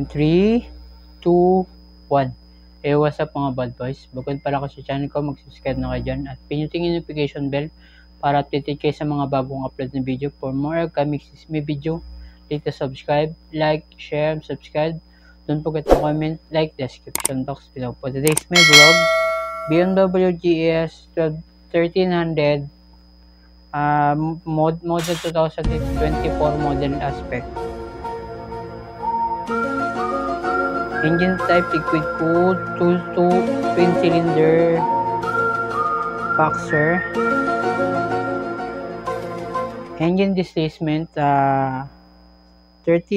And 3, 2, 1. Hey, what's up mga bad boys? Bukod pala ko sa channel ko, mag-subscribe na kayo dyan at pinutin yung notification bell para updated kayo sa mga bagong upload na video. For more upcoming may video, click to subscribe, like, share, and subscribe. Don't forget to comment, like the description box below. For today's my vlog, BMW GS 1300 model 2024 model aspect. Engine type liquid cooled, twin cylinder boxer. Engine displacement 1300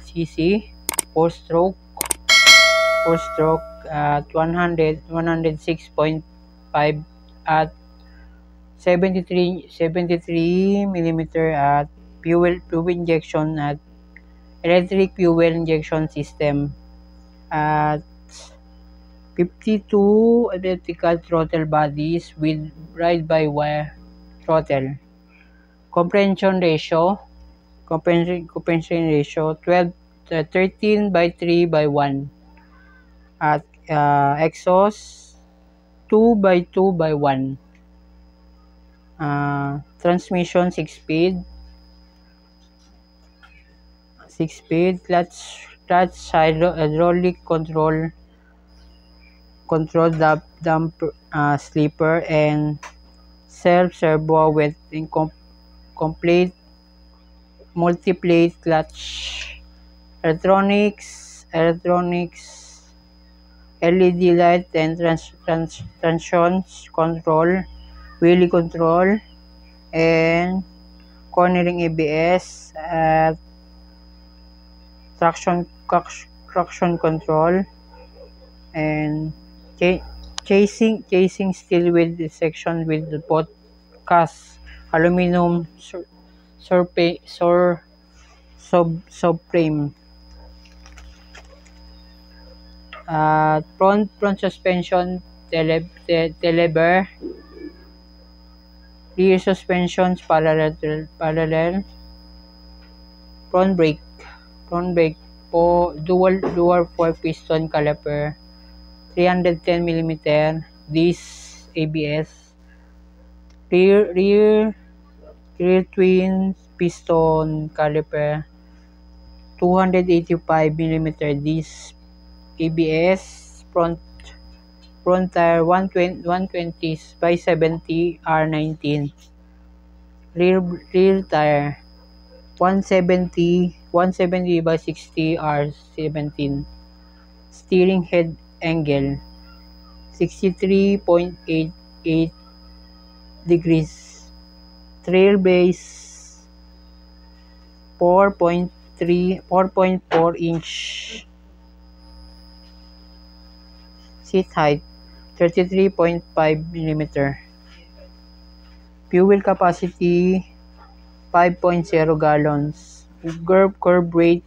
cc, 4 stroke at 106.5 at 73 mm at fuel injection at electric fuel injection system at 52 electrical throttle bodies with ride-by-wire throttle. Compression ratio 13/3/1 at exhaust 2/2/1. Transmission 6-speed, clutch hydraulic control dump slipper and self-servo with complete multi-plate clutch, electronics, LED light and transitions control, wheelie control, and cornering ABS at traction control, and chasing steel wheel section with both cast aluminum subframe. Front suspension telebar, rear suspensions parallel, front brake po dual 4-piston caliper, 310 mm disc ABS, rear twin piston caliper, 285 mm disc ABS, front tire 120/70 R19, rear tire 170/60 R17, steering head angle 63.88 degrees, trail base 4.4 inch, seat height 33.5 mm, fuel capacity 5.0 gallons, curb weight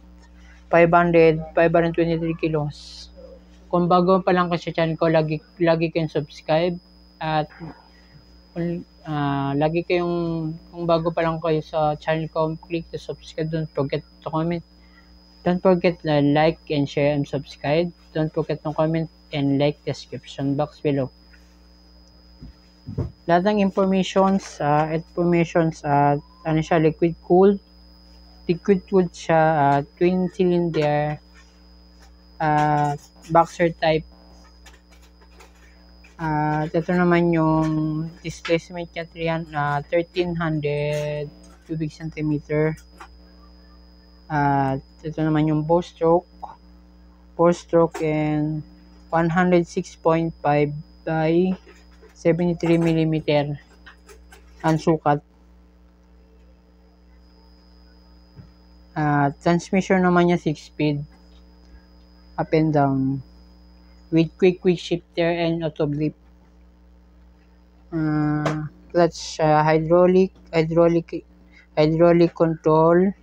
523 kilos. Kung bago pa lang kayo sa channel ko, lagi kayong subscribe at kung bago pa lang kayo sa channel ko, click to subscribe. Don't forget to comment. Don't forget to like and share and subscribe. Don't forget to comment and like description box below. Lahat ng informations ano siya, liquid cooled siya, twin cylinder boxer type. Ito naman yung displacement niya 1300 cubic centimeter. Ito naman yung 4 stroke and 106.5 by 73 mm ang sukat. Transmission naman niya 6-speed up and down with quick shifter and auto blip. Clutch hydraulic control,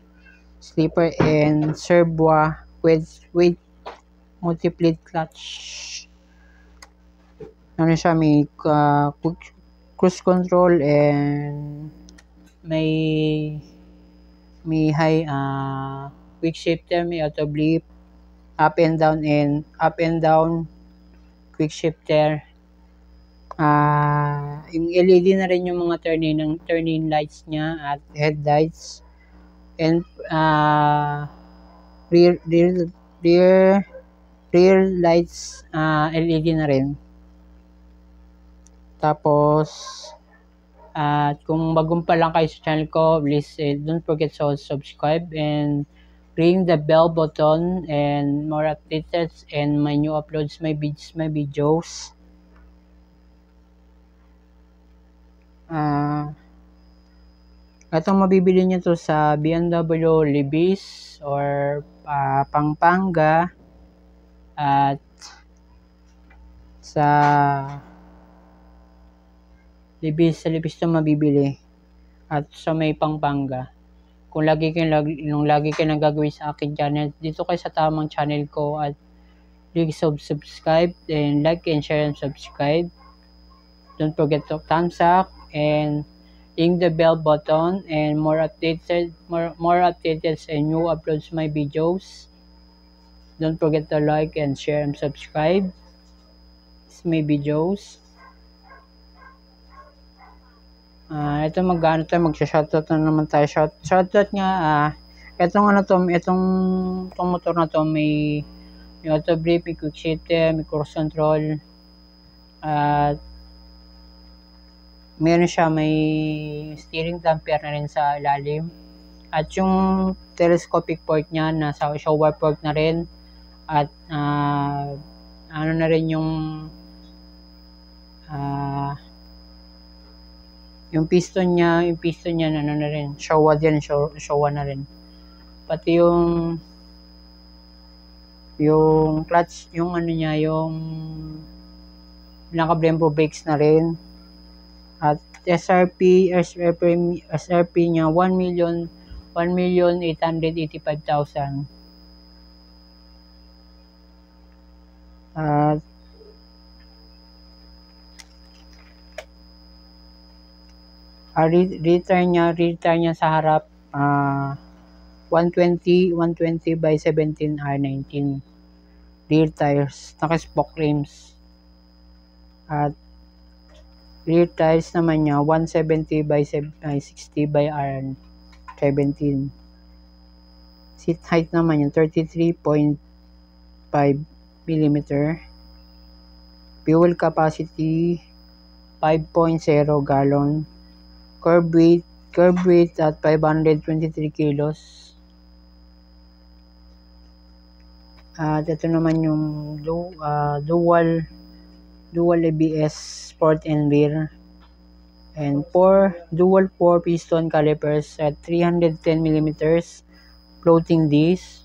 slipper and servo with multi-plate clutch. Ano siya, may cruise control and may high quick shifter, may auto blip, up and down quick shifter. Yung LED na rin yung mga turning lights niya at headlights, and rear lights, LED na rin. Tapos at kung bagong pa lang kayo sa channel ko, please don't forget to subscribe and ring the bell button and more updates and my new uploads, my videos. Itong mabibili nyo to sa BMW Libis or Pampanga at sa Libis to mabibili at sa may Pampanga. Kung lagi kayo nagagawin sa akin channel, dito kayo sa tamang channel ko at please subscribe and like and share and subscribe. Don't forget to thumbs up and ring the bell button and more updates and new uploads my videos. Don't forget to like and share and subscribe my videos. Ito magsha-shoutout na naman tayo. Shoutout nga, itong motor na to may auto brake, may quick shifter, may cruise control, at meron siya, may steering damper na rin sa ilalim, at yung telescopic port niya nasa shower port na rin, at ano na rin yung piston niya na ano na rin, Showa na rin. Pati yung clutch, yung ano niya, yung naka-Brembo brakes na rin. At SRP niya 1,885,000. At rear niya sa harap 120 by 17 R19 rear tires, naka-spoke rims. At rear tires naman niya 170 by 60 by R17. Seat height naman niya 33.5 mm. Fuel capacity 5.0 gallon. Curb weight at 523 kilos. At ito naman yung dual ABS sport and rear, and dual 4 piston calipers at 310 mm floating disc.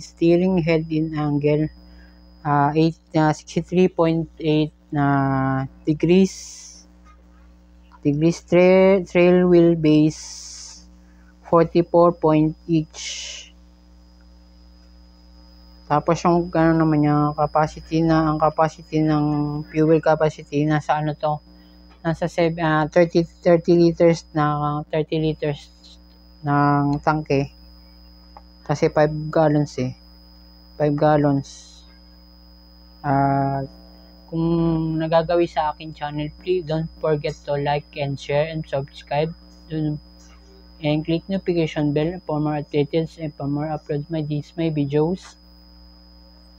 Steering head in angle 63.8 degrees. Trail wheel base 44 point each. Tapos yung naman yung ang capacity ng fuel capacity nasa nasa 30 liters ng tangke. Kasi 5 gallons 5 gallons. Kung nagagawi sa akin channel, please don't forget to like and share and subscribe and click notification bell for more updates and for more uploads my videos.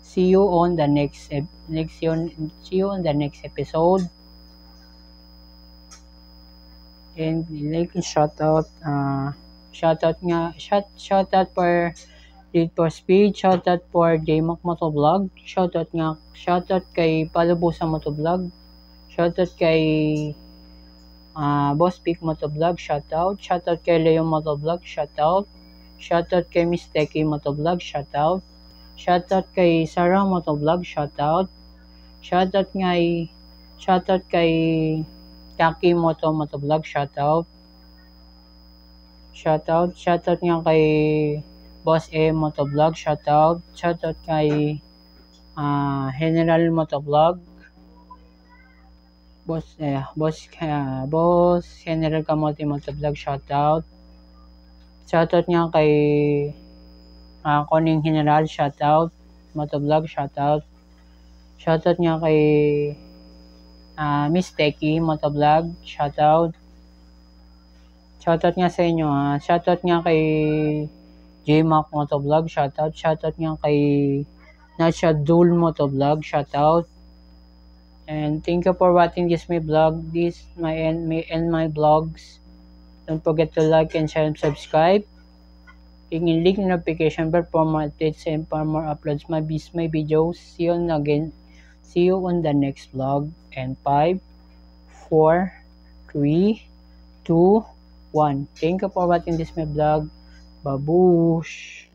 See you on the next episode. And like and shoutout for Lead for Speed, shoutout for JMac Motovlog, shoutout kay Palubusan Motovlog, shoutout kay Boss Pick Motovlog, shoutout kay Leo Motovlog, shoutout kay Miss Teki Motovlog, shoutout kay Sarah Motovlog, shoutout kay Taki Motovlog, shoutout Shoutout. Shoutout nga kay Boss A Motovlog. Shoutout. Shoutout kay General Motovlog. Boss General Kamote Motovlog. Shoutout. Shoutout nga kay Koning General. Shoutout. Motovlog. Shoutout. Shoutout nga kay Miss Teki Motovlog. Shoutout. Shoutout nga sa inyo. Shoutout nga kay JMac Motovlog. Shoutout. Shoutout nga kay Nashadul Motovlog. Shoutout. And thank you for watching this my vlog. This my vlogs. Don't forget to like and share and subscribe. Click link notification bell for more updates and for more uploads my videos. See you on the next vlog. And 5, 4, 3, 2, 1. Thank you for watching this my vlog. Babush!